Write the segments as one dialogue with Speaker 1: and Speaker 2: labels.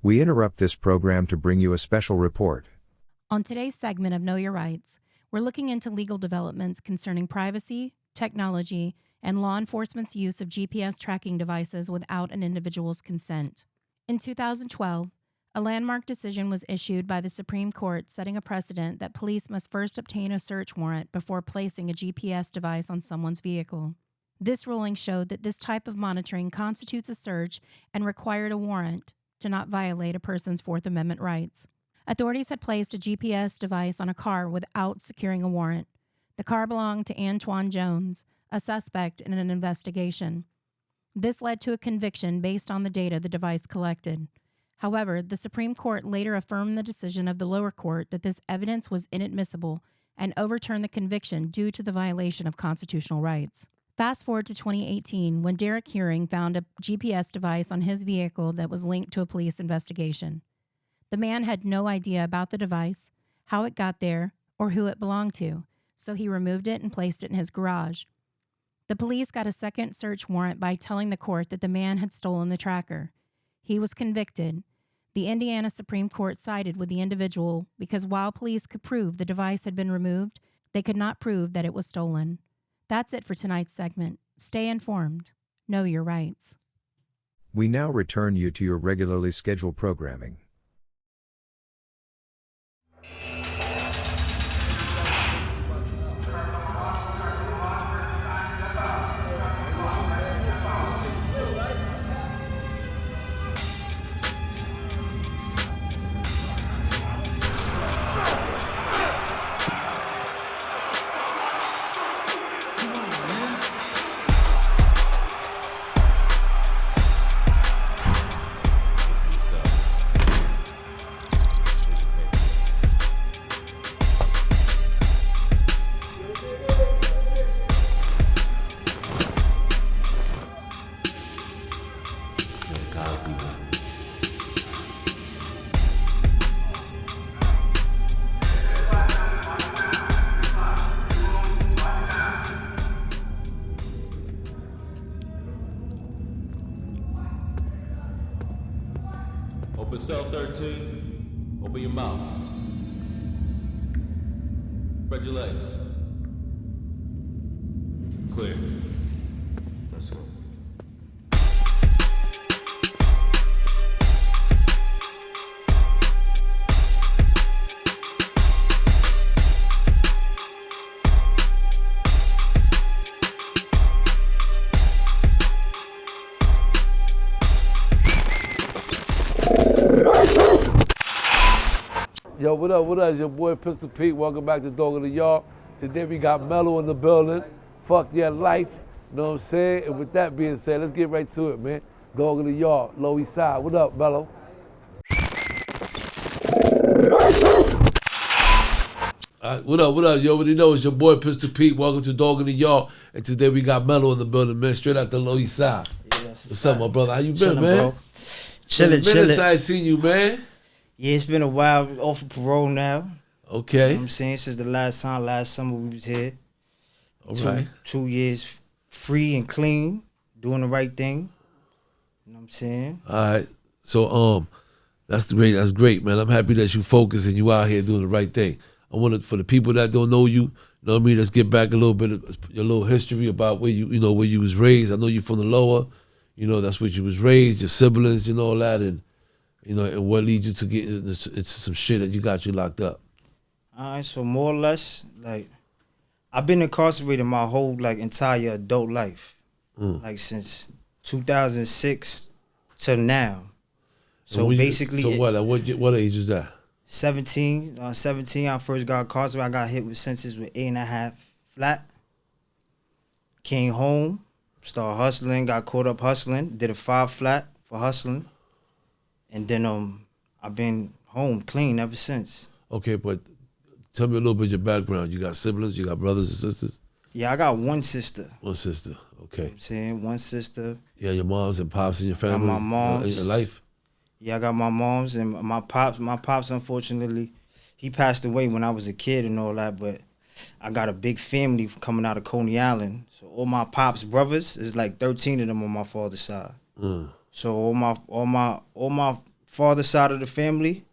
Speaker 1: We interrupt this program to bring you a special report.
Speaker 2: On today's segment of Know Your Rights, we're looking into legal developments concerning privacy, technology, and law enforcement's use of GPS tracking devices without an individual's consent. In 2012, a landmark decision was issued by the Supreme Court setting a precedent that police must first obtain a search warrant before placing a GPS device on someone's vehicle. This ruling showed that this type of monitoring constitutes a search and required a warrant to not violate a person's Fourth Amendment rights. Authorities had placed a GPS device on a car without securing a warrant. The car belonged to Antoine Jones, a suspect in an investigation. This led to a conviction based on the data the device collected. However, the Supreme Court later affirmed the decision of the lower court that this evidence was inadmissible and overturned the conviction due to the violation of constitutional rights. Fast forward to 2018, when Derek Hearing found a GPS device on his vehicle that was linked to a police investigation. The man had no idea about the device, how it got there, or who it belonged to, so he removed it and placed it in his garage. The police got a second search warrant by telling the court that the man had stolen the tracker. He was convicted. The Indiana Supreme Court sided with the individual because while police could prove the device had been removed, they could not prove that it was stolen. That's it for tonight's segment. Stay informed. Know your rights.
Speaker 1: We now return you to your regularly scheduled programming.
Speaker 3: Open cell 13. Open your mouth. Spread your legs. Clear. Let's go.
Speaker 4: Yo, what up, It's your boy Pistol Pete. Welcome back to Dog of the Yard. Today we got Melo in the building. Fuck your life, you know what I'm saying? And with that being said, let's get right to it, man. Dog of the Yard, Lower Eastside. What up, Melo? What up? You already know it's your boy Pistol Pete. Welcome to Dog of the Yard. And today we got Melo in the building, man. Straight out the Lower Eastside.
Speaker 5: Yes,
Speaker 4: what's up, my brother? How you been,
Speaker 5: chillin',
Speaker 4: man?
Speaker 5: Bro. Chilling.
Speaker 4: I ain't seen you, man.
Speaker 5: Yeah, it's been a while. Off of parole now.
Speaker 4: Okay.
Speaker 5: You know what I'm saying? Since the last summer we was here.
Speaker 4: All right.
Speaker 5: 2 years free and clean, doing the right thing. You know what I'm saying?
Speaker 4: All right. So that's great, man. I'm happy that you focus and you out here doing the right thing. I want to, for the people that don't know you know what I mean, let's get back a little bit of your little history about where where you was raised. I know you from the Lower, that's where you was raised, your siblings, all that, and and what leads you to get into some shit that got you locked up.
Speaker 5: All right, so more or less, like, I've been incarcerated my whole, entire adult life. Since 2006 till now. So basically...
Speaker 4: So what age is that?
Speaker 5: 17. 17, I first got incarcerated. I got hit with sentences with 8.5 flat. Came home, started hustling, got caught up hustling, did a 5 flat for hustling. And then I've been home clean ever since.
Speaker 4: Okay, but tell me a little bit of your background. You got siblings? You got brothers and sisters?
Speaker 5: Yeah, I got one sister.
Speaker 4: One sister, okay.
Speaker 5: You know what I'm saying? One sister.
Speaker 4: Yeah, your moms and pops in your family?
Speaker 5: My moms.
Speaker 4: In your life?
Speaker 5: Yeah, I got my moms and my pops. My pops, unfortunately, he passed away when I was a kid and all that, but I got a big family coming out of Coney Island. So all my pops' brothers, is like 13 of them on my father's side. So all my father side of the family,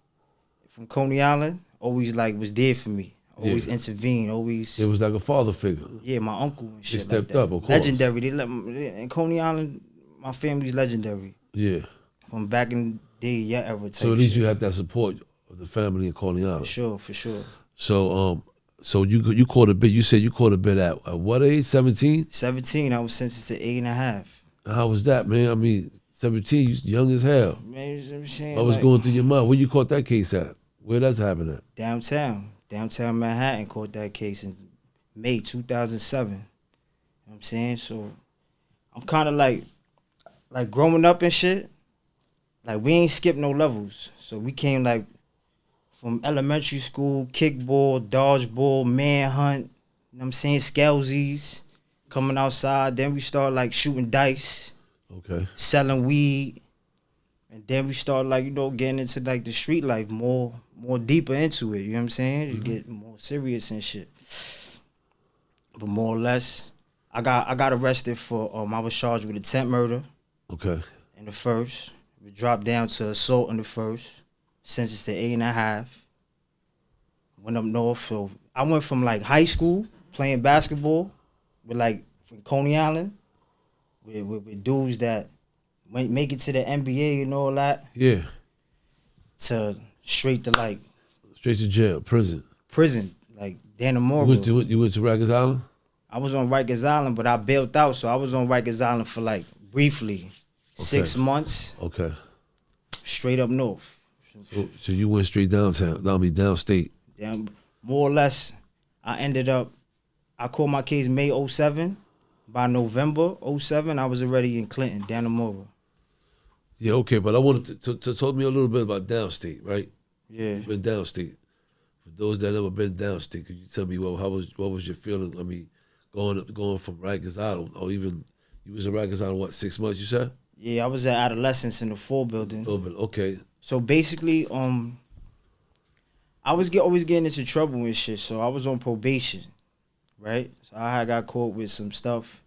Speaker 5: from Coney Island, always like was there for me. Always intervened. Always.
Speaker 4: It was like a father figure.
Speaker 5: Yeah, my uncle and shit.
Speaker 4: He stepped
Speaker 5: like that.
Speaker 4: up, of course.
Speaker 5: Legendary. In Coney Island, my family's legendary.
Speaker 4: Yeah.
Speaker 5: From back in the day, yeah, era type.
Speaker 4: So at least
Speaker 5: shit.
Speaker 4: you had that support of the family in Coney Island.
Speaker 5: For sure.
Speaker 4: So so you caught a bit. You said you caught a bit at what age? 17.
Speaker 5: 17. I was sentenced to 8.5.
Speaker 4: How was that, man? I mean, 17, you young as hell.
Speaker 5: Man, you know what I'm saying?
Speaker 4: What was
Speaker 5: Like,
Speaker 4: going through your mind? Where you caught that case at? Where that's happening at?
Speaker 5: Downtown Manhattan. Caught that case in May 2007. You know what I'm saying? So I'm kind of like growing up and shit. Like we ain't skipped no levels. So we came like from elementary school, kickball, dodgeball, manhunt. You know what I'm saying? Scalesies. Coming outside. Then we started like shooting dice.
Speaker 4: Okay.
Speaker 5: Selling weed. And then we started like, you know, getting into like the street life more deeper into it. You know what I'm saying? You get more serious and shit. But more or less, I got arrested for I was charged with attempt murder.
Speaker 4: Okay.
Speaker 5: In the first. We dropped down to assault in the first. Sentenced to 8.5. Went up north. So I went from like high school playing basketball with like from Coney Island with dudes that make it to the NBA and all that.
Speaker 4: Yeah.
Speaker 5: To straight to
Speaker 4: jail, prison,
Speaker 5: like Dannemora.
Speaker 4: You went to Rikers Island?
Speaker 5: I was on Rikers Island, but I bailed out, so I was on Rikers Island for like briefly 6 months.
Speaker 4: Okay.
Speaker 5: Straight up north.
Speaker 4: So you went straight downstate.
Speaker 5: Down, more or less, I caught my case May 07. By November 07, I was already in Clinton, Dannemora.
Speaker 4: Yeah, okay, but I wanted to talk to me a little bit about downstate, right?
Speaker 5: Yeah.
Speaker 4: You've been downstate. For those that never been downstate, could you tell me what was your feeling? I mean, going from Rikers Island, or even you was in Rikers Island, what, 6 months? You said?
Speaker 5: Yeah, I was at adolescence in the 4 building.
Speaker 4: Okay.
Speaker 5: So basically, I was always getting into trouble and shit. So I was on probation, right? So I had got caught with some stuff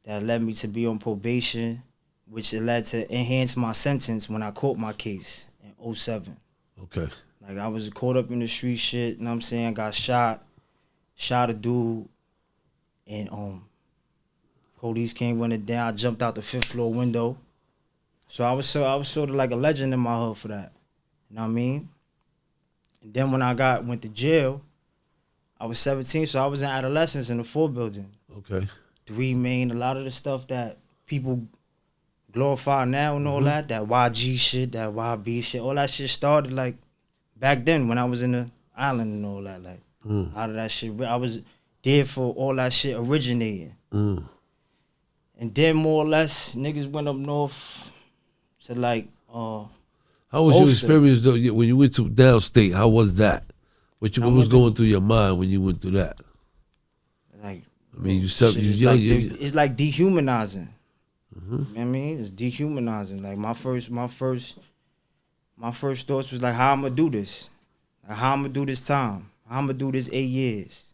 Speaker 5: that led me to be on probation, which it led to enhance my sentence when I caught my case in 07.
Speaker 4: Okay.
Speaker 5: Like I was caught up in the street shit, you know what I'm saying? Got shot a dude, and police came running down. I jumped out the 5th floor window. So I was sort of like a legend in my hood for that. You know what I mean? And then when I went to jail, I was 17, so I was in adolescence in the 4 building.
Speaker 4: Okay.
Speaker 5: 3 Main, a lot of the stuff that people glorify now and all that YG shit, that YB shit, all that shit started like back then when I was in the island and all that. Like a lot of that shit, I was there for all that shit originating. And then more or less, niggas went up north to like
Speaker 4: How was your experience though when you went to downstate? How was that? What was going through your mind when you went through that?
Speaker 5: Like,
Speaker 4: I mean,
Speaker 5: it's like dehumanizing. You know what I mean? It's dehumanizing. Like my first thoughts was like, how I'm gonna do this? Like, how I'm gonna do this time? How I'm gonna do this 8 years?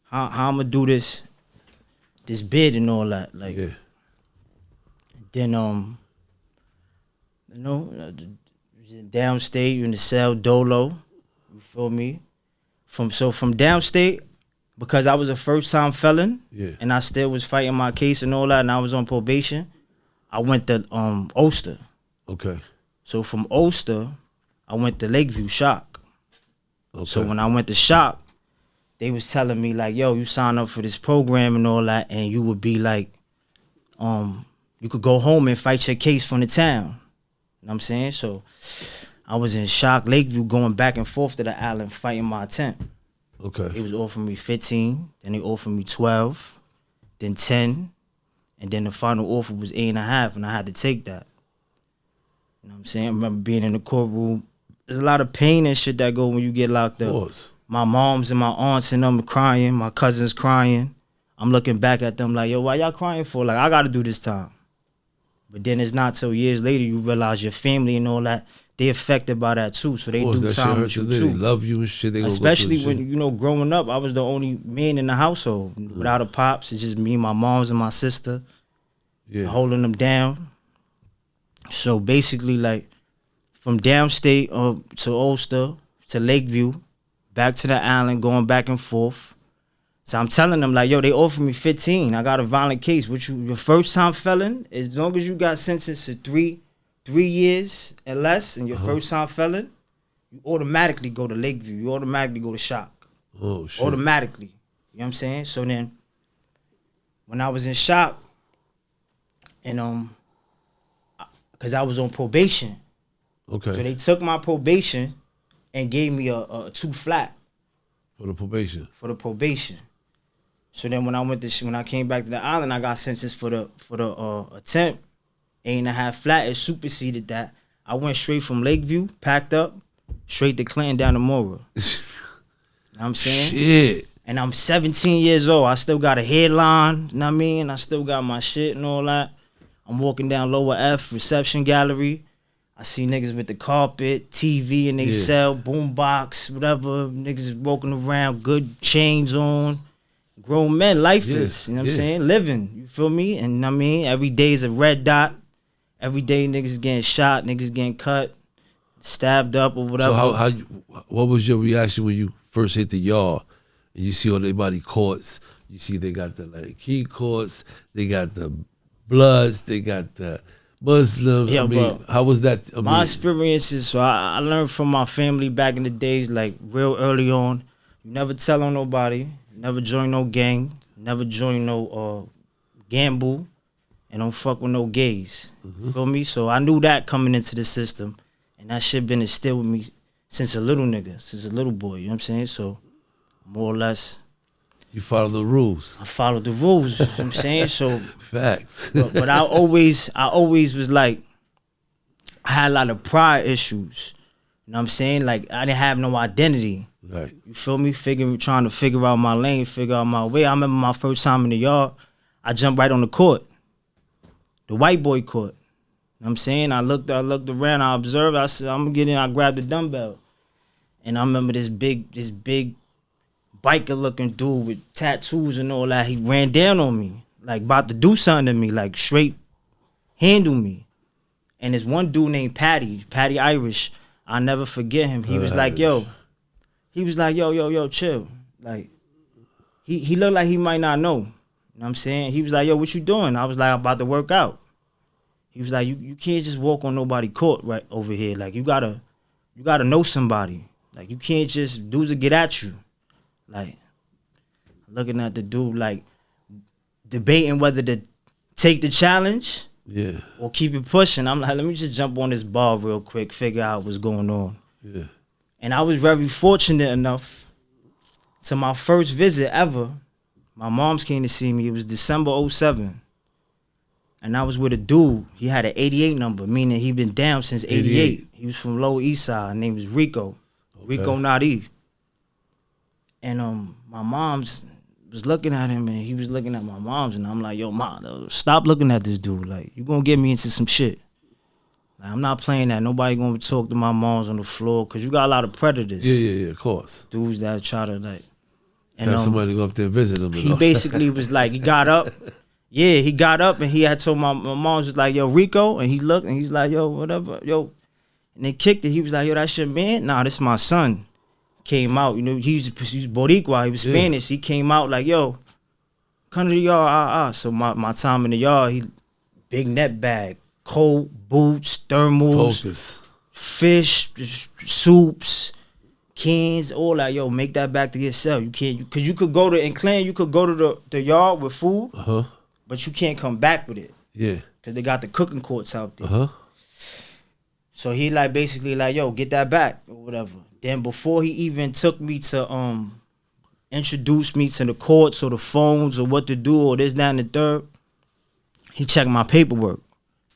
Speaker 5: How I'm gonna do this bid and all that? Like, then you know, downstate, you in the cell dolo. You feel me? From downstate, because I was a first-time felon, and I still was fighting my case and all that, and I was on probation, I went to Ulster.
Speaker 4: Okay.
Speaker 5: So from Ulster, I went to Lakeview, Shock.
Speaker 4: Okay.
Speaker 5: So when I went to Shock, they was telling me like, yo, you sign up for this program and all that, and you would be like, you could go home and fight your case from the town. You know what I'm saying? So I was in Shock, Lakeview, going back and forth to the island, fighting my attempt.
Speaker 4: Okay.
Speaker 5: They was offering me 15, then they offered me 12, then 10, and then the final offer was 8.5, and I had to take that. You know what I'm saying? I remember being in the courtroom. There's a lot of pain and shit that go when you get locked up.
Speaker 4: Of course.
Speaker 5: My moms and my aunts and them crying, my cousins crying. I'm looking back at them like, yo, why y'all crying for? Like, I gotta do this time. But then it's not till years later you realize your family and all that, they affected by that too. So they do time with you too.
Speaker 4: They love you and shit.
Speaker 5: Especially when, you know, growing up, I was the only man in the household. Without a pops, it's just me, my moms, and my sister. Holding them down. So basically, like, from downstate to Ulster to Lakeview, back to the island, going back and forth. So I'm telling them, like, yo, they offered me 15. I got a violent case. Your first time felon, as long as you got sentenced to three years and less, and your first time felon, you automatically go to Lakeview. You automatically go to Shock.
Speaker 4: Oh, shit.
Speaker 5: Automatically. You know what I'm saying? So then, when I was in Shock, and because I was on probation.
Speaker 4: Okay.
Speaker 5: So they took my probation and gave me a 2 flat.
Speaker 4: For the probation.
Speaker 5: For the probation. So then when I came back to the island, I got sentenced for the attempt. 8.5 flat. It superseded that. I went straight from Lakeview, packed up, straight to Clinton, Dannemora. You know what I'm saying?
Speaker 4: Shit.
Speaker 5: And I'm 17 years old. I still got a headline, you know what I mean? I still got my shit and all that. I'm walking down Lower F, reception gallery. I see niggas with the carpet, TV in they cell, boombox, whatever. Niggas walking around, good chains on. Grown men, lifeless, you know what I'm saying? Living, you feel me? And you know what I mean? Every day is a red dot. Every day niggas getting shot, niggas getting cut, stabbed up or whatever.
Speaker 4: So what was your reaction when you first hit the yard and you see all their body courts? You see they got the like key courts, they got the Bloods, they got the Muslim.
Speaker 5: Yeah,
Speaker 4: I mean,
Speaker 5: bro.
Speaker 4: how was that?
Speaker 5: My experiences, so I learned from my family back in the days, like real early on. You never tell on nobody, never join no gang, never join no gamble, and don't fuck with no gays. Feel me? So I knew that coming into the system, and that shit been instilled with me since a little nigga, since a little boy. You know what I'm saying? So more or less,
Speaker 4: you follow the rules.
Speaker 5: I followed the rules. You know what I'm saying? So
Speaker 4: facts.
Speaker 5: but I always was like, I had a lot of pride issues. You know what I'm saying? Like I didn't have no identity.
Speaker 4: Right.
Speaker 5: You feel me? Trying to figure out my lane, figure out my way. I remember my first time in the yard, I jumped right on the court. The white boy court. You know what I'm saying? I looked around, I observed, I said, I'm gonna get in, I grabbed the dumbbell. And I remember this big biker looking dude with tattoos and all that, he ran down on me, like about to do something to me, like straight handle me. And there's one dude named Patty Irish. I'll never forget him. He was like, yo, chill. Like, he looked like he might not know. You know what I'm saying? He was like, yo, what you doing? I was like, I'm about to work out. He was like, you can't just walk on nobody court right over here. Like, you gotta know somebody. Like, you can't just, dudes will get at you. Like, looking at the dude, like, debating whether to take the challenge or keep it pushing. I'm like, let me just jump on this bar real quick, figure out what's going on.
Speaker 4: Yeah.
Speaker 5: And I was very fortunate enough to my first visit ever. My moms came to see me. It was December 07. And I was with a dude. He had an 88 number, meaning he been down since 88. He was from Lower Eastside. His name was Rico. Okay. Rico Nadi. And my mom's was looking at him, and he was looking at my mom's, and I'm like, yo, Mom, stop looking at this dude. Like, you gonna get me into some shit. Like, I'm not playing that. Nobody gonna talk to my moms on the floor, because you got a lot of predators.
Speaker 4: Yeah, of course.
Speaker 5: Dudes that try to, like... And
Speaker 4: have somebody go up there and visit him.
Speaker 5: He basically was like, he got up. Yeah, he got up, and he had told my mom was like, yo, Rico, and he looked, and he's like, yo, whatever, yo. And they kicked it. He was like, yo, that's your man? Nah, this my son. Came out, you know, he was Boricua, he was Spanish. He came out like, yo, come to the yard, So my time in the yard, he big net bag, coat, boots, thermals,
Speaker 4: Focus.
Speaker 5: Fish, soups, cans, all that. Yo, make that back to yourself. You can't, because you could go to, in Clan, you could go to the yard with food, but you can't come back with it.
Speaker 4: Yeah.
Speaker 5: Because they got the cooking courts out there. So he like basically like, yo, get that back or whatever. Then before he even took me to introduce me to the courts or the phones or what to do or this, that, and the third, he checked my paperwork.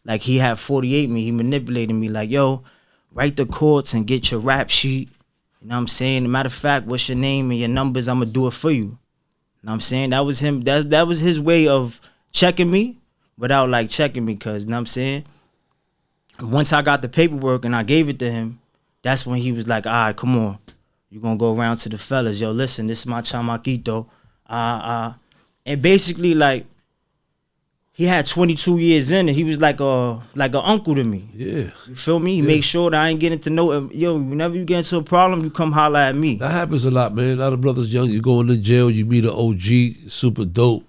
Speaker 5: Like he had 48 me. He manipulated me like, yo, write the courts and get your rap sheet. You know what I'm saying? As a matter of fact, what's your name and your numbers? I'm going to do it for you. You know what I'm saying? That was him. That was his way of checking me without like checking me, because, you know what I'm saying? Once I got the paperwork and I gave it to him, that's when he was like, all right, come on. You're going to go around to the fellas. Yo, listen, this is my chamaquito. And basically, like, he had 22 years in, and he was like an uncle to me.
Speaker 4: Yeah.
Speaker 5: You feel me? He made sure that I ain't getting to know him. Yo, whenever you get into a problem, you come holler at me.
Speaker 4: That happens a lot, man. A lot of brothers young, you go into jail, you meet an OG, super dope,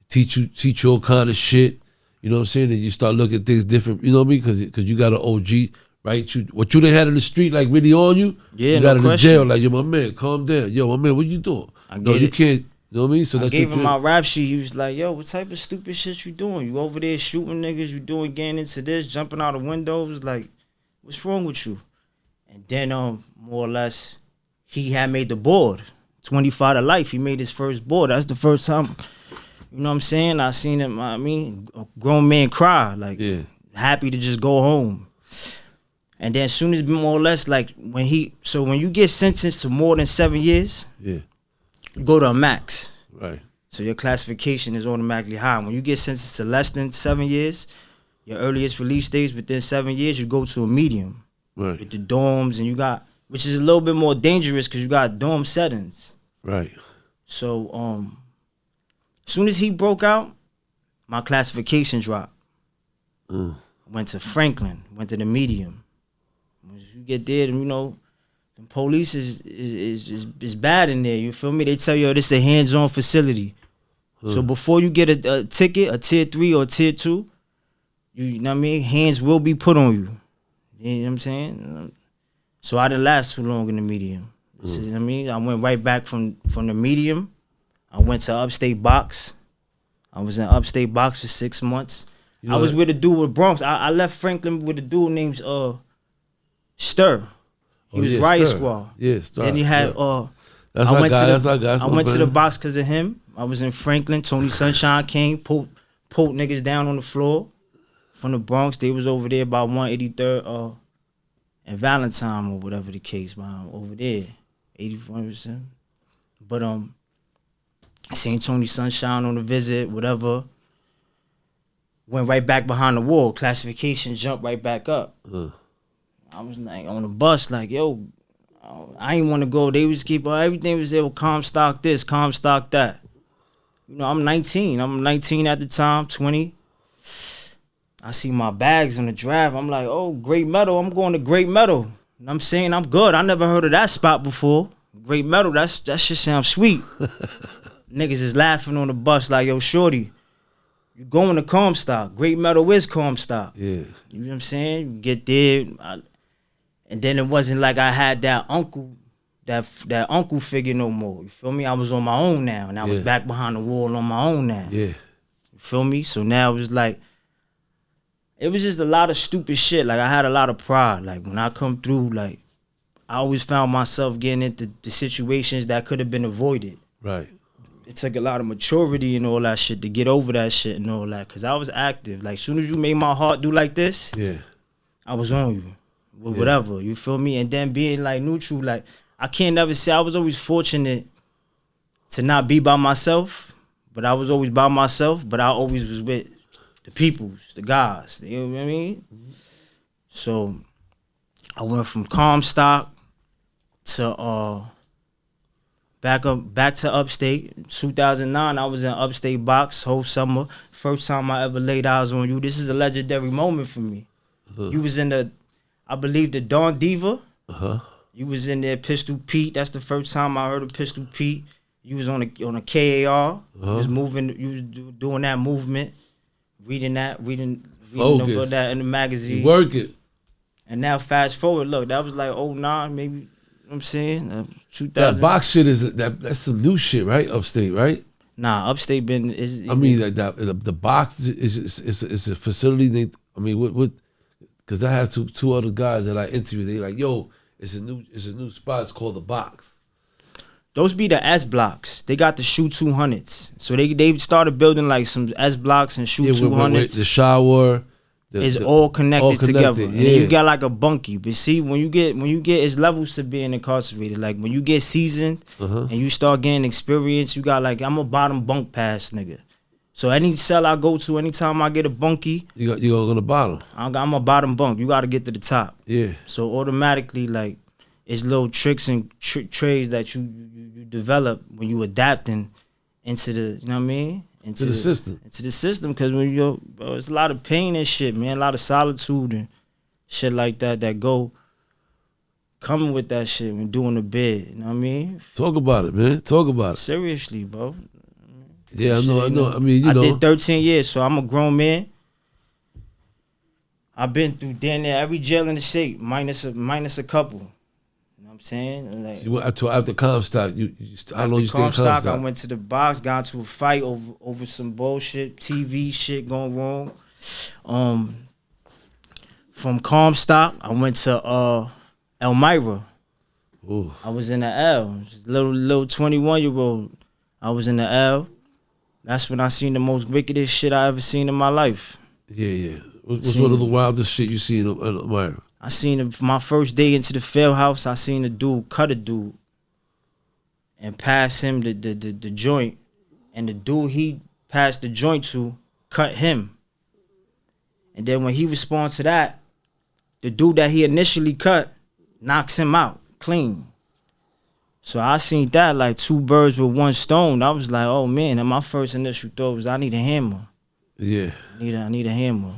Speaker 4: teach you all kind of shit. You know what I'm saying? And you start looking at things different. You know what I mean? Because you got an OG, right? What you done had in the street, like really on you.
Speaker 5: Yeah,
Speaker 4: you got
Speaker 5: no
Speaker 4: in the
Speaker 5: question.
Speaker 4: jail, like, yo, my man, calm down. Yo, my man, what you doing? No, you can't. You know what I mean? So
Speaker 5: I gave him my rap sheet. He was like, yo, what type of stupid shit you doing? You over there shooting niggas, you getting into this, jumping out of windows, like, what's wrong with you? And then more or less, he had made the board. 25 to life. He made his first board. That's the first time, you know what I'm saying? I seen him, I mean, a grown man cry, like happy to just go home. And then as soon as more or less, like when you get sentenced to more than 7 years, go to a max.
Speaker 4: Right.
Speaker 5: So your classification is automatically high. When you get sentenced to less than 7 years, your earliest release date is within 7 years, you go to a medium.
Speaker 4: Right.
Speaker 5: With the dorms, and you got, which is a little bit more dangerous because you got dorm settings.
Speaker 4: Right.
Speaker 5: So as soon as he broke out, my classification dropped. Went to Franklin, went to the medium. Once you get there, you know, the police is bad in there. You feel me? They tell you, this is a hands-on facility. So before you get a ticket, a tier 3 or tier 2, you know what I mean? Hands will be put on you. You know what I'm saying? So I didn't last too long in the medium. You know what I mean? I went right back from the medium. I went to upstate box. I was in upstate box for 6 months. I was with a dude with Bronx. I left Franklin with a dude named Stir. He was Riot Squad.
Speaker 4: Yeah, Stir.
Speaker 5: Then he had
Speaker 4: that's our guy. That's our guy.
Speaker 5: I went to the box because of him. I was in Franklin. Tony Sunshine came, pulled niggas down on the floor from the Bronx. They was over there by 183rd and Valentine or whatever the case, man. Over there, 81%. But I seen Tony Sunshine on the visit, whatever. Went right back behind the wall. Classification jumped right back up. I was like on the bus, like, yo, I ain't want to go. They was everything was there with Comstock this, Comstock that. You know, I'm 19. I'm 19 at the time, 20. I see my bags on the drive. I'm like, oh, Great Meadow. I'm going to Great Meadow. And I'm saying I'm good. I never heard of that spot before. Great Meadow, that shit sounds sweet. Niggas is laughing on the bus like, yo, shorty, you going to Comstock. Great Meadow is Comstock.
Speaker 4: Yeah.
Speaker 5: You know what I'm saying? You get there. And then it wasn't like I had that uncle figure no more. You feel me? I was on my own now. And I was back behind the wall on my own now.
Speaker 4: Yeah.
Speaker 5: You feel me? So now it was like, it was just a lot of stupid shit. Like, I had a lot of pride. Like, when I come through, like, I always found myself getting into the situations that could have been avoided.
Speaker 4: Right.
Speaker 5: It took a lot of maturity and all that shit to get over that shit and all that. Because I was active. Like, as soon as you made my heart do like this, I was on you. Whatever, you feel me? And then being, like, neutral, like, I can't never say, I was always fortunate to not be by myself. But I was always by myself. But I always was with the peoples, the guys. You know what I mean? So I went from Comstock to back to upstate. 2009, I was in upstate box whole summer. First time I ever laid eyes on you. This is a legendary moment for me. You was in I believe the Dawn Diva. You was in there, Pistol Pete. That's the first time I heard of Pistol Pete. You was on a KAR. You was moving. You was doing that movement. Reading about that in the magazine.
Speaker 4: You work it.
Speaker 5: And now fast forward, look, that was like 09, maybe, you know what I'm saying? 2000.
Speaker 4: That box shit that's some new shit, right? Upstate, right?
Speaker 5: Nah, upstate been
Speaker 4: I mean, like the box is a facility. What? Because I had two other guys that I interviewed. They like, yo, it's a new spot. It's called the Box.
Speaker 5: Those be the S blocks. They got the shoe 200s. So they started building like some S blocks and shoe 200s.
Speaker 4: The shower
Speaker 5: is all connected together.
Speaker 4: Yeah.
Speaker 5: And then you got like a bunkie. But see, when you get it's levels to being incarcerated. Like when you get seasoned and you start getting experience, you got like, I'm a bottom bunk pass nigga. So any cell I go to, anytime I get a bunkie,
Speaker 4: you go to the bottom.
Speaker 5: I'm a bottom bunk. You got to get to the top.
Speaker 4: Yeah.
Speaker 5: So automatically, like, it's little tricks and trades that you develop when you adapting into the, you know what I mean?
Speaker 4: into the system.
Speaker 5: Into the system, because when you, bro, it's a lot of pain and shit, man. A lot of solitude and shit like that go coming with that shit when doing the bid. You know what I mean?
Speaker 4: Talk about it, man. Talk about it.
Speaker 5: Seriously, bro.
Speaker 4: Yeah, I know. I mean,
Speaker 5: I did 13 years, so I'm a grown man. I've been through damn near every jail in the state, minus a couple. You know what I'm saying? Like,
Speaker 4: you went after Comstock. How long you stayed in Comstock?
Speaker 5: I went to the box, got into a fight over some bullshit, TV shit going wrong. From Comstock, I went to Elmira.
Speaker 4: Ooh.
Speaker 5: I was in the L, just little 21-year-old. I was in the L. That's when I seen the most wickedest shit I ever seen in my life.
Speaker 4: Yeah. What's one of the wildest shit you seen in Elmira?
Speaker 5: I seen my first day into the field house. I seen a dude cut a dude and pass him the joint, and the dude he passed the joint to cut him. And then when he responds to that, the dude that he initially cut knocks him out clean. So I seen that like two birds with one stone. I was like, oh man, and my first initial thought was I need a hammer.
Speaker 4: Yeah.
Speaker 5: I need a hammer.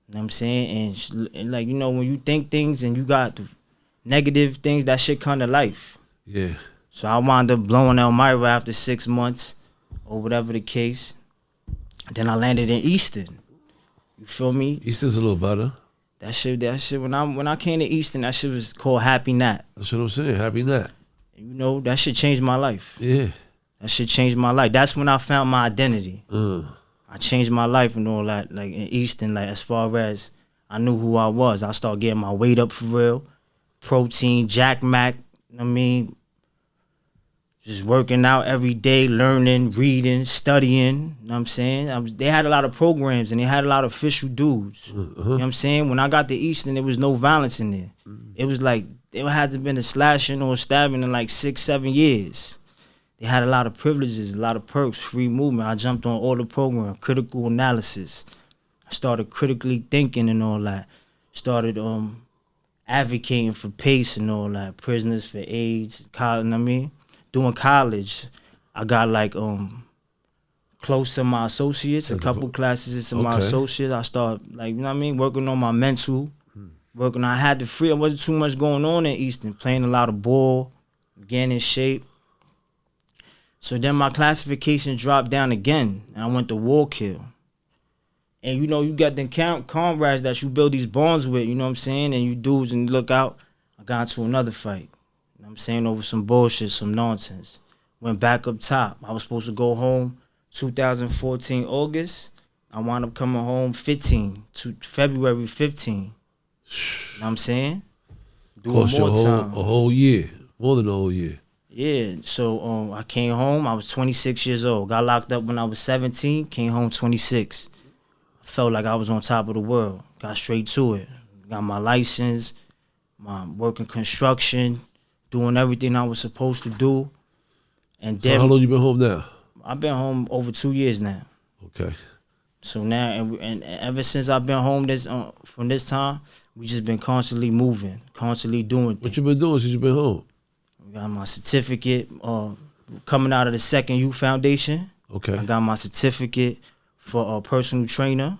Speaker 5: You know what I'm saying? And like, you know, when you think things and you got the negative things, that shit come to life.
Speaker 4: Yeah.
Speaker 5: So I wound up blowing Elmira after 6 months or whatever the case. Then I landed in Easton. You feel me?
Speaker 4: Easton's a little better.
Speaker 5: That shit when I came to Easton, that shit was called Happy Nat.
Speaker 4: That's what I'm saying. Happy Nat.
Speaker 5: You know, that shit changed my life.
Speaker 4: Yeah.
Speaker 5: That shit changed my life. That's when I found my identity. I changed my life and all that, like in Easton, like as far as I knew who I was. I started getting my weight up for real. Protein, Jack Mac, you know what I mean? Just working out every day, learning, reading, studying, you know what I'm saying? They had a lot of programs and they had a lot of official dudes. You know what I'm saying? When I got to Easton, there was no violence in there. It was like, there hasn't been a slashing or stabbing in like 6-7 years. They had a lot of privileges, a lot of perks, free movement. I jumped on all the programs, critical analysis. I started critically thinking and all that. Started advocating for PACE and all that, prisoners for AIDS, college, you know what I mean? Doing college, I got like close to my associates, a couple classes to my associates. I started like, you know what I mean, working on my mental, working. I had the free. There wasn't too much going on in Easton, playing a lot of ball, getting in shape. So then my classification dropped down again, and I went to Wallkill. And you know, you got them comrades that you build these bonds with, you know what I'm saying, and you dudes and you look out. I got into another fight. You know what I'm saying, over some bullshit, some nonsense. Went back up top. I was supposed to go home 2014 August. I wound up coming home February 15. You know what I'm saying? Doing more time.
Speaker 4: A whole year. More than a whole year.
Speaker 5: Yeah, so I came home. I was 26 years old. Got locked up when I was 17. Came home 26. I felt like I was on top of the world. Got straight to it. Got my license, my working construction, doing everything I was supposed to do. And then,
Speaker 4: so how long you been home now?
Speaker 5: I've been home over 2 years now.
Speaker 4: Okay.
Speaker 5: So now, and ever since I've been home from this time, we just been constantly moving, constantly doing things.
Speaker 4: What you been doing since you been home?
Speaker 5: I got my certificate coming out of the Second Youth Foundation.
Speaker 4: Okay.
Speaker 5: I got my certificate for a personal trainer.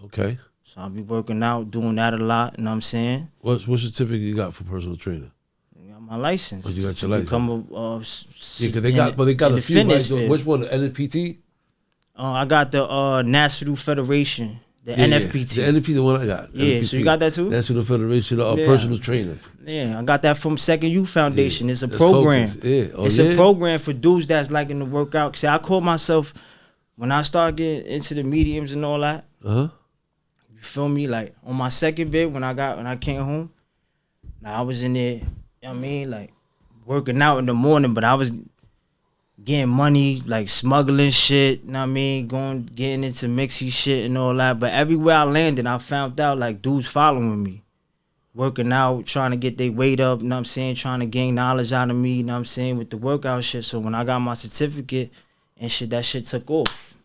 Speaker 4: Okay.
Speaker 5: So I'll be working out, doing that a lot, you know what I'm saying?
Speaker 4: What certificate you got for personal trainer?
Speaker 5: I got my license.
Speaker 4: Oh, you got your license.
Speaker 5: Yeah,
Speaker 4: because they got a few, right? Which one, the NFPT?
Speaker 5: I got the National Federation. The NFPT.
Speaker 4: The NFPT, the one I got.
Speaker 5: Yeah,
Speaker 4: NFPT.
Speaker 5: so you got that too?
Speaker 4: National Federation of Personal Trainer.
Speaker 5: Yeah, I got that from Second Youth Foundation. It's a program. It's a program for dudes that's liking to work out. See, I call myself, when I start getting into the mediums and all that, you feel me? Like on my second bid when I came home, I was in there, you know what I mean? Like working out in the morning, but I was getting money, like smuggling shit, you know what I mean? Getting into mixy shit and all that. But everywhere I landed, I found out like dudes following me. Working out, trying to get their weight up, you know what I'm saying? Trying to gain knowledge out of me, you know what I'm saying? With the workout shit. So when I got my certificate and shit, that shit took off.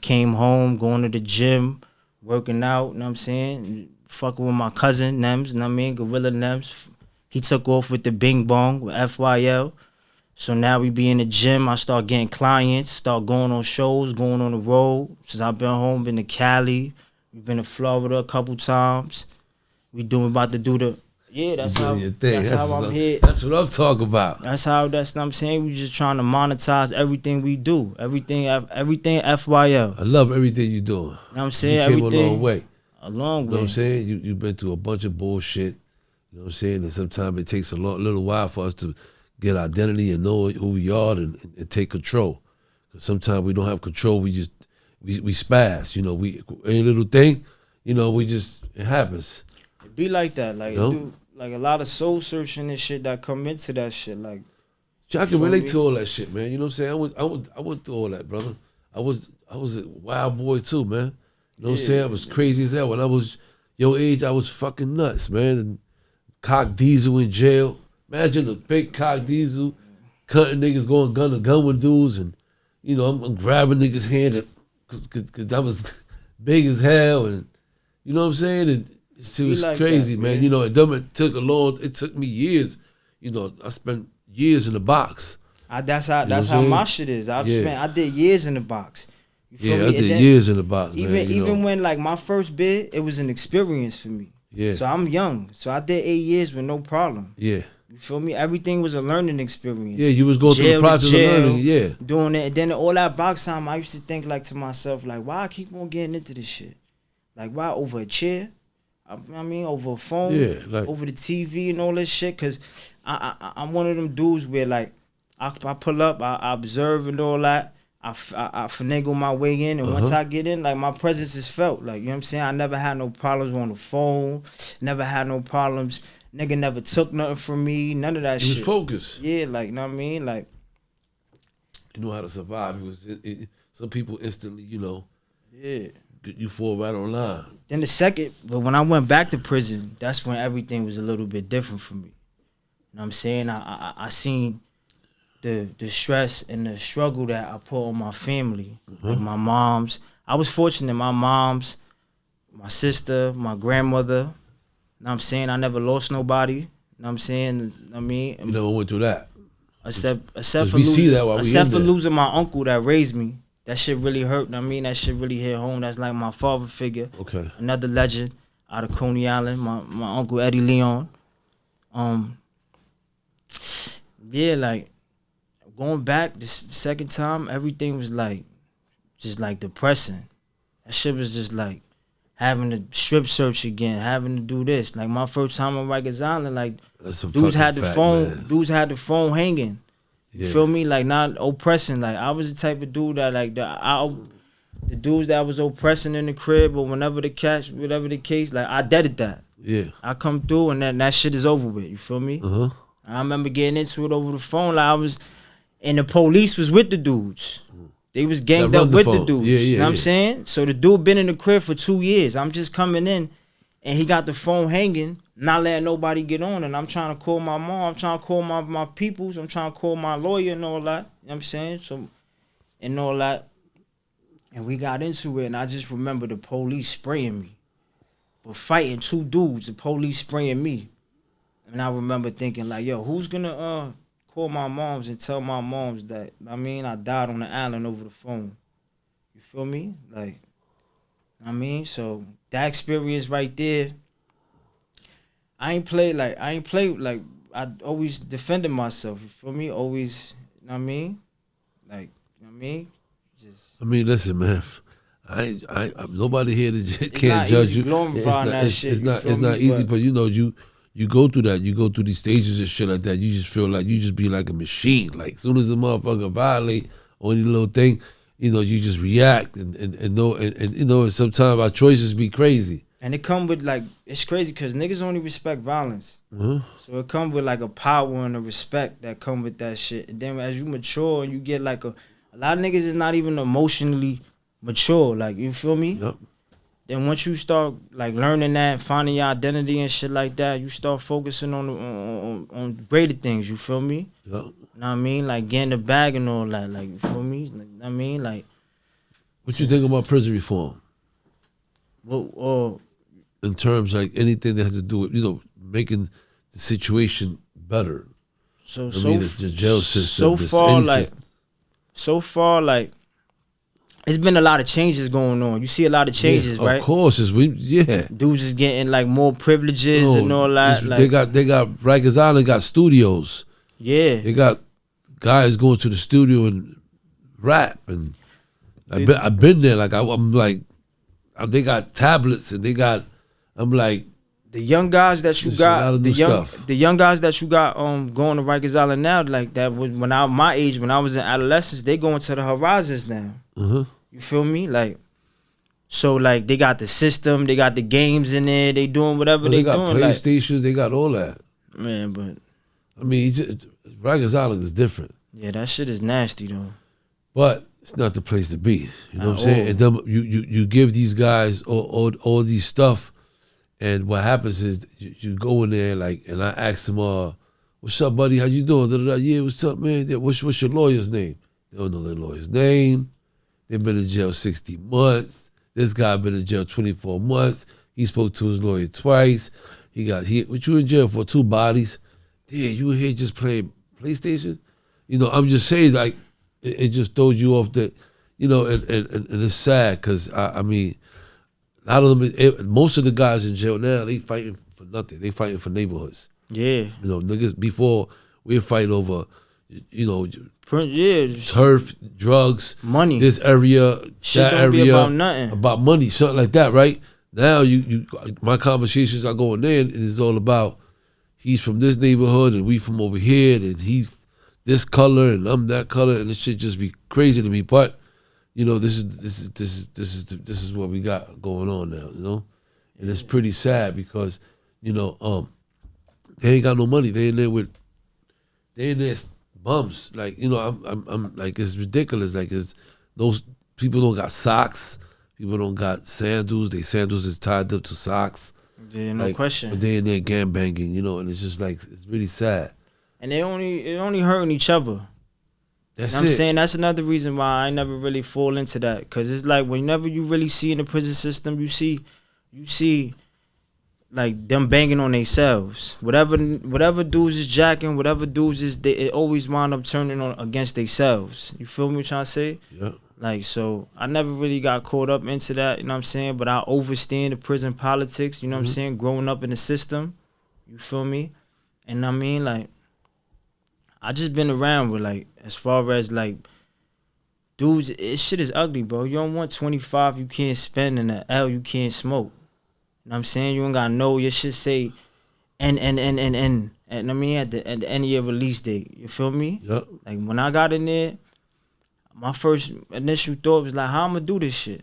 Speaker 5: Came home, going to the gym, working out, you know what I'm saying? Fucking with my cousin, Nems, you know what I mean? Gorilla Nems. He took off with the Bing Bong, with FYL. So now we be in the gym. I start getting clients, start going on shows, going on the road. Since I've been home, been to Cali, we've been to Florida a couple times. We about to do the that's how
Speaker 4: your thing.
Speaker 5: that's how I'm here.
Speaker 4: That's what I'm talking about.
Speaker 5: That's what I'm saying. We just trying to monetize everything we do. Everything FYL.
Speaker 4: I love everything you're doing.
Speaker 5: You know what I'm saying?
Speaker 4: You came
Speaker 5: Everything
Speaker 4: a long way.
Speaker 5: A long
Speaker 4: You know
Speaker 5: way.
Speaker 4: what I'm saying? You've been through a bunch of bullshit. You know what I'm saying? And sometimes it takes a little while for us to get identity and know who we are and take control. Because sometimes we don't have control. We spaz. You know, any little thing, you know, it happens.
Speaker 5: It be like that. Like,
Speaker 4: You know?
Speaker 5: dude, like a lot of soul searching and shit that come into that shit. Like,
Speaker 4: I can relate to all that shit, man. You know what I'm saying? I went through all that, brother. I was a wild boy too, man. You know what I'm saying? I was crazy as hell. When I was your age, I was fucking nuts, man. And cock diesel in jail. Imagine a big cock diesel, cutting niggas, going gun to gun with dudes, and you know I'm grabbing niggas' hand because I was big as hell, and you know what I'm saying? And it was
Speaker 5: like
Speaker 4: crazy,
Speaker 5: that,
Speaker 4: man. You know, it took me years. You know, I spent years in the box.
Speaker 5: That's how my shit is. I did years in the box. You feel me?
Speaker 4: I did years in the box, man.
Speaker 5: Even when like my first bid, it was an experience for me.
Speaker 4: Yeah.
Speaker 5: So I'm young. So I did 8 years with no problem.
Speaker 4: Yeah.
Speaker 5: You feel me? Everything was a learning experience.
Speaker 4: Yeah, you was going through the process of learning, yeah.
Speaker 5: Doing it. And then all that box time, I used to think like to myself, like, why I keep on getting into this shit? Like, why over a chair? I mean, over a phone, over the TV and all this shit. Because I'm one of them dudes where, like, I pull up, I observe and all that. I finagle my way in. And once I get in, like, my presence is felt. Like, you know what I'm saying? I never had no problems on the phone. Never had no problems. Nigga never took nothing from me. None of that shit.
Speaker 4: He was focused.
Speaker 5: Yeah, like, you know what I mean? Like,
Speaker 4: you know how to survive. Some people instantly, you know,
Speaker 5: yeah,
Speaker 4: you fall right on line.
Speaker 5: Then but when I went back to prison, that's when everything was a little bit different for me. You know what I'm saying? I seen the stress and the struggle that I put on my family. Like my mom's. I was fortunate, my mom's, my sister, my grandmother. You know what I'm saying? I never lost nobody. You know what I'm saying? I mean,
Speaker 4: you never went through that.
Speaker 5: Except for losing my uncle that raised me. That shit really hurt. I mean, that shit really hit home. That's like my father figure.
Speaker 4: Okay.
Speaker 5: Another legend out of Coney Island, my uncle Eddie Leon. Yeah, like going back the second time, everything was like just like depressing. That shit was just like having to strip search again, having to do this. Like my first time on Rikers Island, like dudes had the phone hanging. You feel me? Like not oppressing. Like I was the type of dude that like the dudes that was oppressing in the crib or whatever the case, like I deaded that.
Speaker 4: Yeah.
Speaker 5: I come through and that shit is over with. You feel me? I remember getting into it over the phone. Like and the police was with the dudes. They was ganged up with the dudes. You know what I'm saying? So the dude been in the crib for 2 years. I'm just coming in and he got the phone hanging, not letting nobody get on. And I'm trying to call my mom. I'm trying to call my peoples. I'm trying to call my lawyer and all that. You know what I'm saying? So, and all that. And we got into it and I just remember the police spraying me. But fighting 2 dudes, the police spraying me. And I remember thinking like, yo, who's gonna call my moms and tell my moms that, I mean, I died on the island over the phone. You feel me? Like, I mean, so that experience right there, I always defended myself, you feel me? Always, you know what I mean? Like, you know what I mean? Just.
Speaker 4: I mean, listen, man. I nobody here that can't judge you. It's not easy, but you know, you go through that. You go through these stages and shit like that. You just feel like you just be like a machine. Like as soon as a motherfucker violate on any little thing, you know, you just react and you know, sometimes our choices be crazy.
Speaker 5: And it come with like, it's crazy because niggas only respect violence. So it come with like a power and a respect that come with that shit. And then as you mature and you get like a lot of niggas is not even emotionally mature. Like, you feel me?
Speaker 4: Yep.
Speaker 5: Then once you start like learning that, finding your identity and shit like that, you start focusing on greater things. You feel me?
Speaker 4: Yep.
Speaker 5: You know what I mean? Like getting the bag and all that. Like, you feel me? Like, I mean, like.
Speaker 4: What you think about prison reform?
Speaker 5: Well,
Speaker 4: in terms like anything that has to do with, you know, making the situation better.
Speaker 5: So
Speaker 4: the jail system.
Speaker 5: So far, like, it's been a lot of changes going on. You see a lot of changes, right?
Speaker 4: Of course,
Speaker 5: Dudes is getting like more privileges and all that.
Speaker 4: They got Rikers Island got studios.
Speaker 5: Yeah,
Speaker 4: They got guys going to the studio and rap, and I've been there. Like I'm like, they got tablets and they got. I'm like,
Speaker 5: the young guys that you got, the young guys that you got going to Rikers Island now, like that was when my age, when I was in adolescence, they going to the horizons now. You feel me? Like, so like they got the system, they got the games in there, they doing whatever they
Speaker 4: got
Speaker 5: doing.
Speaker 4: PlayStation, like, they got all that.
Speaker 5: Man, but
Speaker 4: I mean, Rikers Island is different.
Speaker 5: Yeah, that shit is nasty though.
Speaker 4: But it's not the place to be. You know what I'm saying? And then you give these guys all these stuff, and what happens is you go in there like, and I ask them, "What's up, buddy? How you doing?" Da-da-da. Yeah, what's up, man? What's your lawyer's name? They don't know their lawyer's name. They've been in jail 60 months. This guy been in jail 24 months. He spoke to his lawyer twice. What you in jail for? 2 bodies. Damn, you here just playing PlayStation? You know, I'm just saying, like, it just throws you off the, you know, and it's sad because, I mean, a lot of them, most of the guys in jail now, they fighting for nothing. They fighting for neighborhoods.
Speaker 5: Yeah.
Speaker 4: You know, niggas, before, we'd fight over, you know, turf, drugs,
Speaker 5: money,
Speaker 4: this area,
Speaker 5: shit
Speaker 4: that
Speaker 5: don't
Speaker 4: area,
Speaker 5: be about nothing,
Speaker 4: about money, something like that, right? Now my conversations are going in, and it's all about he's from this neighborhood and we from over here, and he this color and I'm that color, and this shit just be crazy to me. But you know, this is what we got going on now, you know, and it's pretty sad because you know they ain't got no money. They in there bums. Like, you know, I'm like, it's ridiculous. Like, those people don't got socks. People don't got sandals. They sandals is tied up to socks.
Speaker 5: Yeah, no question.
Speaker 4: But they in there gang banging, you know, and it's just like, it's really sad.
Speaker 5: And they only hurting each other.
Speaker 4: That's
Speaker 5: you know what I'm saying? That's another reason why I never really fall into that. Because it's like, whenever you really see in the prison system, you see like them banging on themselves. Whatever dudes is jacking, whatever dudes is, it always wind up turning on against themselves. You feel me what I'm trying to say?
Speaker 4: Yeah.
Speaker 5: Like, so I never really got caught up into that, you know what I'm saying? But I overstand the prison politics, you know what I'm saying? Growing up in the system, you feel me? And I mean, like, I just been around with, like, as far as, like, dudes, shit is ugly, bro. You don't want 25 you can't spend and a L you can't smoke. You know what I'm saying? You don't gotta know your shit say and I mean at the end of your release date. You feel me?
Speaker 4: Yep.
Speaker 5: Like when I got in there, my first initial thought was like, how I'm gonna do this shit?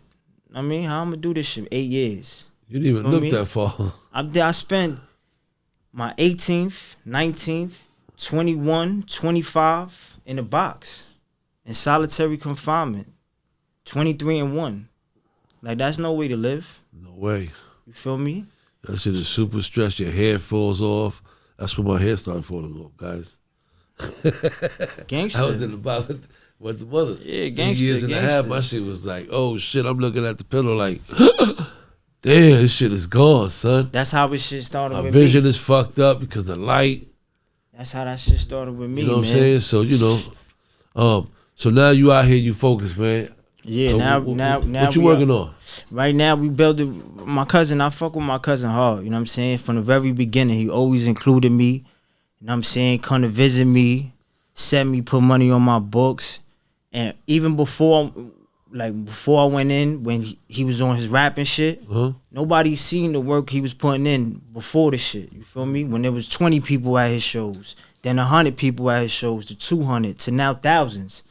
Speaker 5: I mean, how I'm gonna do this shit? 8 years.
Speaker 4: You didn't even look that far.
Speaker 5: I spent my 18th, 19th, 21, 25 in a box in solitary confinement. 23 and 1. Like, that's no way to live.
Speaker 4: No way.
Speaker 5: You feel me?
Speaker 4: That shit is super stressed. Your hair falls off. That's when my hair started falling off, guys.
Speaker 5: Gangster.
Speaker 4: I was in the bottom with the mother.
Speaker 5: Yeah, gangster.
Speaker 4: 3 years and a half, my shit was like, oh shit, I'm looking at the pillow like, damn, this shit is gone, son.
Speaker 5: That's how this shit started with me.
Speaker 4: My vision is fucked up because the light.
Speaker 5: That's how that shit started with me,
Speaker 4: You know what
Speaker 5: man.
Speaker 4: I'm saying? So, you know, so now you out here, you focus, man.
Speaker 5: Yeah,
Speaker 4: so
Speaker 5: now
Speaker 4: what you working on?
Speaker 5: Right now we building my cousin. I fuck with my cousin hard. You know what I'm saying? From the very beginning, he always included me. You know what I'm saying? Come to visit me, send me, put money on my books, and even before I went in, when he was on his rap and shit, nobody seen the work he was putting in before the shit. You feel me? When there was 20 people at his shows, then 100 people at his shows, to 200, to now thousands.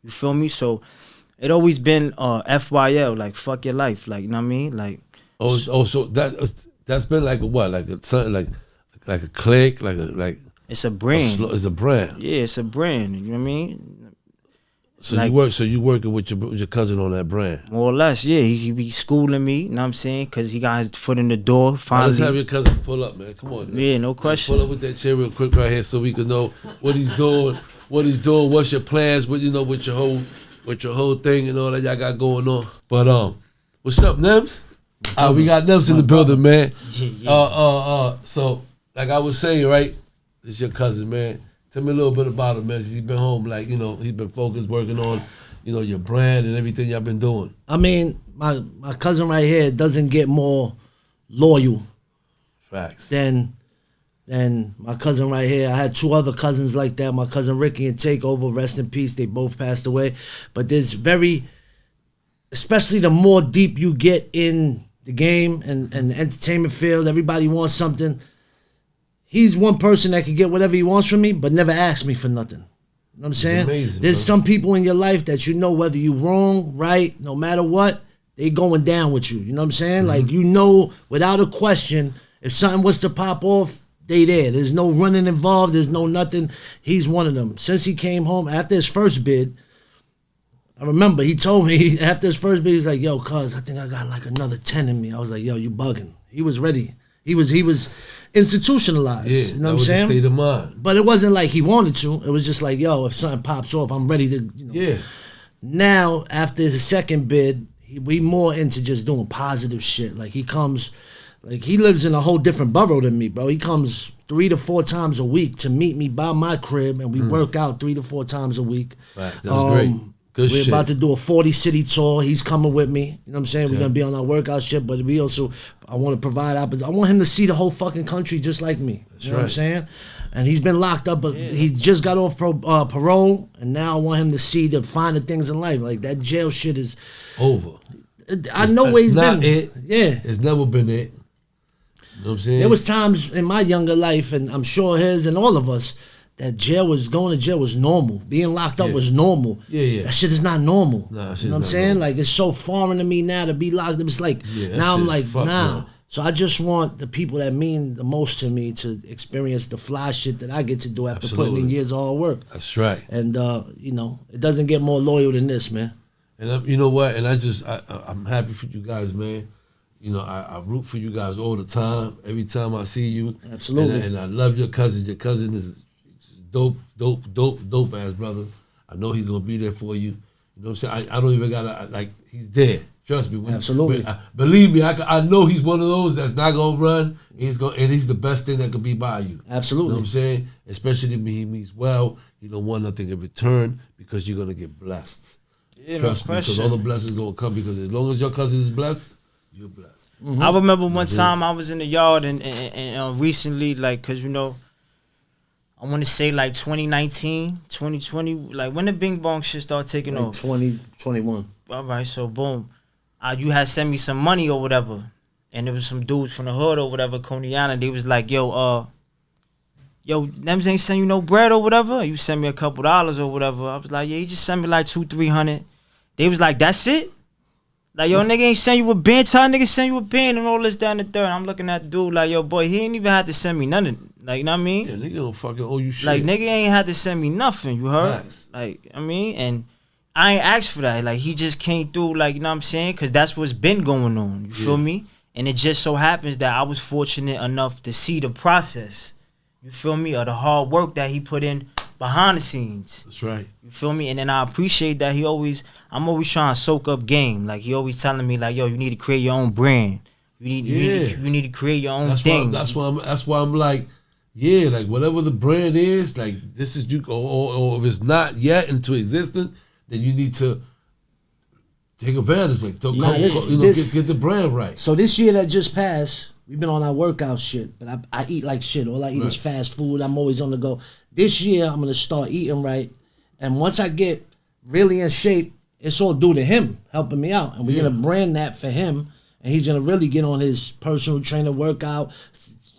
Speaker 5: You feel me? So it always been FYL, like fuck your life, like, you know what I mean, like.
Speaker 4: So that's been like a what, like a something like a clique, like.
Speaker 5: It's a brand.
Speaker 4: It's a brand.
Speaker 5: Yeah, it's a brand. You know what I mean?
Speaker 4: So
Speaker 5: like,
Speaker 4: you working with your cousin on that brand?
Speaker 5: More or less, yeah. He be schooling me. You know what I'm saying? Because he got his foot in the door. Finally,
Speaker 4: let's have your cousin pull up, man. Come on. Man.
Speaker 5: Yeah, no question.
Speaker 4: Pull up with that chair real quick right here, so we can know what he's doing. What's your plans? With your whole thing and all that y'all got going on. But what's up, Nems? We got Nems in the building, man.
Speaker 5: Yeah.
Speaker 4: So like I was saying, right? This is your cousin, man. Tell me a little bit about him, man. Since he's been home, like, he's been focused, working on, your brand and everything y'all been doing.
Speaker 6: I mean, my cousin right here doesn't get more loyal
Speaker 4: Facts.
Speaker 6: than my cousin right here. I had 2 other cousins like that. My cousin Ricky and Takeover, rest in peace. They both passed away. But there's especially the more deep you get in the game and the entertainment field, everybody wants something. He's one person that can get whatever he wants from me, but never ask me for nothing. You know what I'm saying?
Speaker 4: Amazing,
Speaker 6: There's
Speaker 4: bro.
Speaker 6: some people in your life that whether you wrong, right, no matter what, they going down with you. You know what I'm saying?
Speaker 4: Mm-hmm.
Speaker 6: Like, without a question, if something was to pop off, they there. There's no running involved. There's no nothing. He's one of them. Since he came home, after his first bid, I remember he told me after his first bid, he's like, yo, cuz, I think I got like another 10 in me. I was like, yo, you bugging. He was ready. He was institutionalized.
Speaker 4: Yeah,
Speaker 6: you know
Speaker 4: that
Speaker 6: what I'm
Speaker 4: was
Speaker 6: saying?
Speaker 4: the state of mind.
Speaker 6: But it wasn't like he wanted to. It was just like, yo, if something pops off, I'm ready to,
Speaker 4: Yeah.
Speaker 6: Now, after his second bid, we more into just doing positive shit. Like, he comes, like, he lives in a whole different borough than me, bro. He comes 3 to 4 times a week to meet me by my crib, and we work out 3 to 4 times a week.
Speaker 4: Facts. That's great. Good
Speaker 6: We're
Speaker 4: shit.
Speaker 6: about to do a 40-city tour. He's coming with me. You know what I'm saying? We're going to be on our workout shit, but we also, I want to provide opportunity. I want him to see the whole fucking country just like me. You know what I'm saying? And he's been locked up, but he just got off parole, and now I want him to see the finer things in life. Like, that jail shit is
Speaker 4: over.
Speaker 6: I know where he's been. Yeah.
Speaker 4: It's never been it. You know what I'm saying?
Speaker 6: There was times in my younger life, and I'm sure his and all of us, that going to jail was normal. Being locked up was normal.
Speaker 4: Yeah.
Speaker 6: That shit is not normal.
Speaker 4: Nah,
Speaker 6: you know what I'm saying?
Speaker 4: normal.
Speaker 6: Like, it's so foreign to me now to be locked up. It's like, now I'm like,
Speaker 4: fuck,
Speaker 6: nah.
Speaker 4: bro.
Speaker 6: So I just want the people that mean the most to me to experience the fly shit that I get to do after putting in years of hard work.
Speaker 4: That's right.
Speaker 6: And, it doesn't get more loyal than this, man.
Speaker 4: And you know what? And I'm happy for you guys, man. I root for you guys all the time. Every time I see you.
Speaker 6: Absolutely.
Speaker 4: And I love your cousin. Your cousin is dope ass brother. I know he's gonna be there for you. You know what I'm saying? I don't even gotta he's there. Trust me.
Speaker 6: Absolutely.
Speaker 4: Believe me, I know he's one of those that's not gonna run. He's the best thing that could be by you.
Speaker 6: Absolutely.
Speaker 4: You know what I'm saying? Especially when he means well. You don't want nothing in return because you're gonna get blessed.
Speaker 5: Yeah,
Speaker 4: Trust me, because all the blessings gonna come. Because as long as your cousin is blessed, you're blessed.
Speaker 5: Mm-hmm. I remember one time I was in the yard and recently, like, cause I want to say like 2019, 2020, like when the Bing Bong shit started taking
Speaker 6: Like
Speaker 5: off.
Speaker 6: 2021.
Speaker 5: All right, so boom, you had sent me some money or whatever, and there was some dudes from the hood or whatever, Coney Island. They was like, yo, Nems ain't send you no bread or whatever. You sent me a couple dollars or whatever. I was like, yeah, you just sent me like $200-300. They was like, that's it. Like, yo, nigga ain't send you a band, tell nigga send you a band and all this down the third. I'm looking at the dude like, yo, boy, he ain't even had to send me nothing. Like, you know what I mean?
Speaker 4: Yeah, nigga don't fucking owe you shit.
Speaker 5: Like, nigga ain't had to send me nothing, you heard?
Speaker 4: Facts.
Speaker 5: Like, I mean, and I ain't asked for that. Like, he just came through, like, you know what I'm saying? Because that's what's been going on, you feel me? And it just so happens that I was fortunate enough to see the process, you feel me, of the hard work that he put in behind the scenes.
Speaker 4: That's right.
Speaker 5: You feel me? And then I appreciate that I'm always trying to soak up game. Like, he always telling me, like, yo, you need to create your own brand. You need to create your own thing.
Speaker 4: That's why I'm like, yeah, like whatever the brand is, like this is you, or if it's not yet into existence, then you need to take advantage. Like, get the brand right.
Speaker 6: So this year that just passed, we've been on our workout shit, but I eat like shit. All I eat is fast food. I'm always on the go. This year, I'm going to start eating right. And once I get really in shape, it's all due to him helping me out. And we're going to brand that for him. And he's going to really get on his personal trainer workout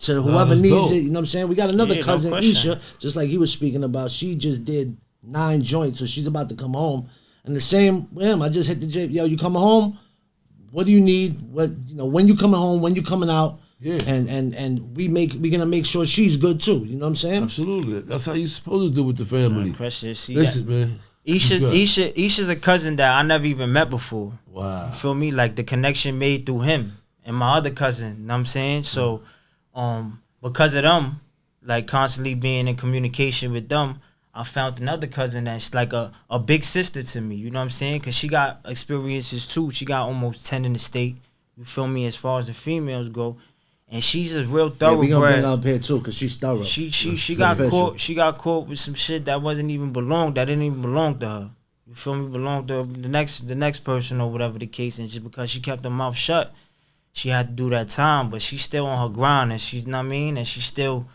Speaker 6: to whoever needs
Speaker 4: dope.
Speaker 6: it. You know what I'm saying? We got another
Speaker 5: Yeah, no
Speaker 6: cousin,
Speaker 5: question.
Speaker 6: Isha, just like he was speaking about. She just did 9 joints, so she's about to come home. And the same with him. I just hit the gym. Yo, you coming home? What do you need? When you coming home? When you coming out?
Speaker 4: Yeah.
Speaker 6: And we're gonna make sure she's good too. You know what I'm saying?
Speaker 4: Absolutely. That's how you're supposed to do with the family.
Speaker 5: Listen,
Speaker 4: man.
Speaker 5: Isha's a cousin that I never even met before.
Speaker 4: Wow.
Speaker 5: You feel me? Like, the connection made through him and my other cousin. You know what I'm saying? So, because of them, like, constantly being in communication with them, I found another cousin that's like a big sister to me. You know what I'm saying? Because she got experiences too. She got almost 10 in the state. You feel me? As far as the females go. And she's a real
Speaker 6: Yeah, we gonna bring
Speaker 5: thoroughbred.
Speaker 6: her up here too, cause she's thorough.
Speaker 5: She got
Speaker 6: Official.
Speaker 5: caught. She got caught with some shit that wasn't even belonged. That didn't even belong to her. You feel me? Belonged to the next person or whatever the case. And just because she kept her mouth shut, she had to do that time. But she's still on her grind, and she's, you know what I mean. And she's still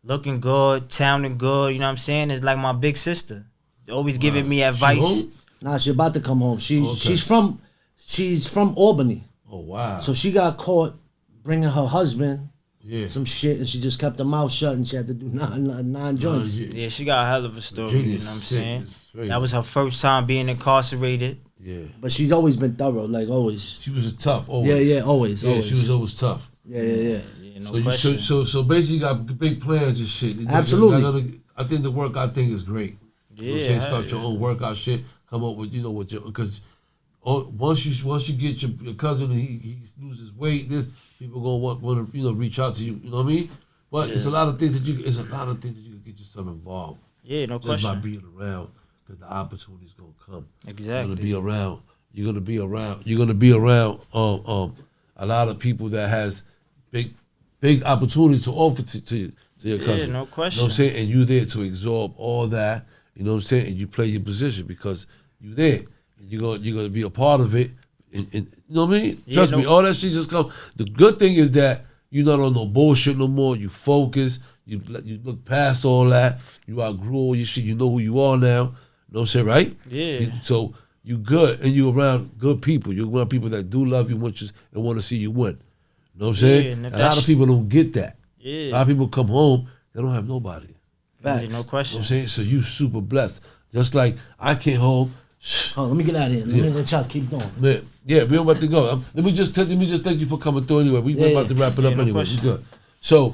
Speaker 5: looking good, sounding good. You know what I'm saying? It's like my big sister, always giving me advice.
Speaker 4: home?
Speaker 6: Nah, she about to come home.
Speaker 4: Okay.
Speaker 6: She's from Albany.
Speaker 4: Oh wow.
Speaker 6: So she got caught bringing her husband
Speaker 4: yeah.
Speaker 6: some shit, and she just kept her mouth shut, and she had to do nine joints.
Speaker 5: Yeah, she got a hell of a story.
Speaker 4: Virginia
Speaker 5: You
Speaker 4: is
Speaker 5: know what I'm
Speaker 4: sick.
Speaker 5: saying?
Speaker 4: It's crazy.
Speaker 5: That was her first time being incarcerated.
Speaker 4: Yeah.
Speaker 6: But she's always been thorough, like always.
Speaker 4: She was a tough. Always.
Speaker 6: Yeah, always.
Speaker 4: She was always tough.
Speaker 6: Yeah.
Speaker 5: Yeah, no
Speaker 4: So
Speaker 5: question.
Speaker 4: so basically, you got big plans and shit.
Speaker 6: Absolutely.
Speaker 4: I think the workout thing is great. You know what I'm saying?
Speaker 5: Yeah,
Speaker 4: Start your own workout shit. Come up with with your, because once you get your cousin and he loses weight, this people gonna want to reach out to you. You know what I mean? But it's a lot of things that you can get yourself involved.
Speaker 5: Yeah, no
Speaker 4: Just
Speaker 5: question.
Speaker 4: by being around, because the opportunity's gonna come.
Speaker 5: Exactly.
Speaker 4: You're gonna be around. You're gonna be around. A lot of people that has big opportunities to offer to your cousin.
Speaker 5: no question.
Speaker 4: You know what I'm saying? And you there to absorb all that. You know what I'm saying? And you play your position because you there. And you're gonna be a part of it. And you know what I mean?
Speaker 5: Yeah,
Speaker 4: Trust me, all that shit just comes. The good thing is that you're not on no bullshit no more. You focus. You look past all that. You outgrew all your shit. You know who you are now. You know what I'm saying, right?
Speaker 5: Yeah.
Speaker 4: So you good, and you around good people. You're around people that do love you, want you, and want to see you win. You know what I'm saying?
Speaker 5: Yeah, and if
Speaker 4: a lot of people don't get that.
Speaker 5: Yeah.
Speaker 4: A lot of people come home, they don't have nobody.
Speaker 5: Yeah,
Speaker 6: Facts.
Speaker 5: no
Speaker 4: You know
Speaker 5: question.
Speaker 4: what I'm saying? So you super blessed. Just like I came home.
Speaker 6: Oh, let me get out of here. Let me let y'all keep going.
Speaker 4: Man, yeah, we're about to go. Let me just thank you for coming through anyway. We're about to wrap it up
Speaker 5: no
Speaker 4: anyway.
Speaker 5: question.
Speaker 4: We good. So,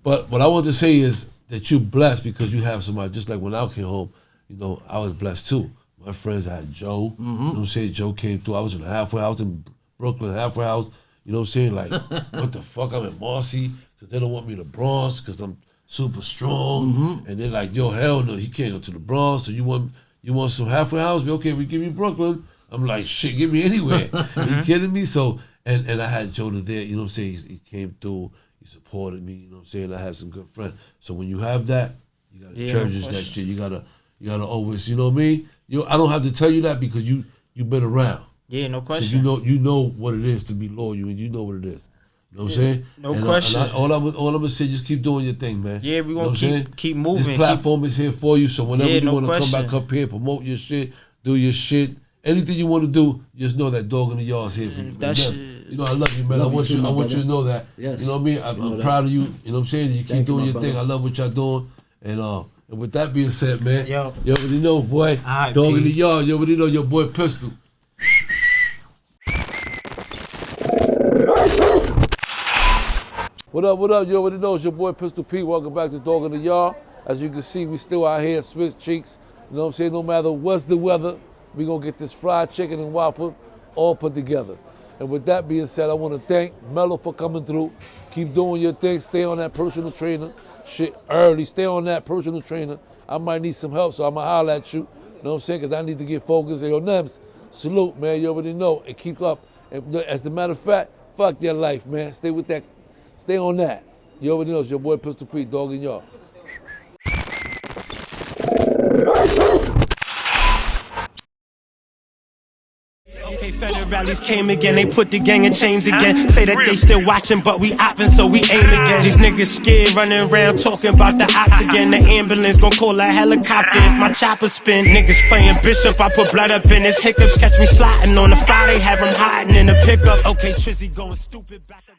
Speaker 4: but what I want to say is that you're blessed because you have somebody. Just like when I came home, I was blessed too. My friends, I had Joe. You know what I'm saying? Joe came through. I was in a halfway house in Brooklyn, halfway house. You know what I'm saying? Like, what the fuck? I'm in Marcy because they don't want me to Bronx because I'm super strong. And they're like, yo, hell no, he can't go to the Bronx. So you want some halfway house? Okay, we give you Brooklyn. I'm like, shit, give me anywhere. Are you kidding me? So, and I had Jonah there, you know what I'm saying? He came through, he supported me, you know what I'm saying? I had some good friends. So when you have that, you gotta cherish that shit. You gotta always, you know what I mean? I don't have to tell you that because you've been around.
Speaker 5: Yeah, no question.
Speaker 4: So you know what it is to be loyal, and you know what it is. You know what I'm saying?
Speaker 5: No
Speaker 4: And
Speaker 5: question.
Speaker 4: all I'm gonna say, just keep doing your thing, man.
Speaker 5: Yeah, we
Speaker 4: You know
Speaker 5: gonna
Speaker 4: what I'm saying?
Speaker 5: keep moving.
Speaker 4: This platform is here for you, so whenever
Speaker 5: Yeah,
Speaker 4: you
Speaker 5: no
Speaker 4: want to come
Speaker 5: question.
Speaker 4: back up here, promote your shit, do your shit, anything you want to do, just know that Dog in the Yard is here for you.
Speaker 5: That
Speaker 4: Nems,
Speaker 5: shit-
Speaker 4: I love you, man.
Speaker 6: Love
Speaker 4: I want
Speaker 6: you too, my
Speaker 4: you
Speaker 6: brother.
Speaker 4: to know that.
Speaker 6: Yes.
Speaker 4: You know what I mean?
Speaker 6: You know
Speaker 4: I'm
Speaker 6: that.
Speaker 4: proud of you. You know what I'm saying? You keep
Speaker 6: Thank you,
Speaker 4: doing
Speaker 6: my
Speaker 4: your thing.
Speaker 6: brother.
Speaker 4: I love what y'all doing. And with that being said, man,
Speaker 5: Yo.
Speaker 4: you already know, boy.
Speaker 5: Alright,
Speaker 4: Dog in the
Speaker 5: P.
Speaker 4: Yard. You already know your boy Pistol. What up? You already know it's your boy Pistol P. Welcome back to Dog in the Yard. As you can see, we still out here, Swiss cheeks. You know what I'm saying? No matter what's the weather, we gonna get this fried chicken and waffle all put together. And with that being said, I want to thank Melo for coming through. Keep doing your thing. Stay on that personal trainer. Shit early. Stay on that personal trainer. I might need some help, so I'm gonna holler at you. You know what I'm saying? Because I need to get focused. Yo, Nems, salute, man. You already know. And keep up. And as a matter of fact, fuck your life, man. Stay with that. Stay on that. You already know it's your boy Pistol P, Dog in Y'all.
Speaker 7: Okay, federales came again, they put the gang in chains again. Say that they still watching, but we opping, so we aim again. These niggas scared, running around talking about the ops again. The ambulance gon' call a helicopter if my chopper spin. Niggas playing Bishop, I put blood up in his hiccups. Catch me sliding on the Friday, have him hiding in the pickup. Okay, Trizzy going stupid back up.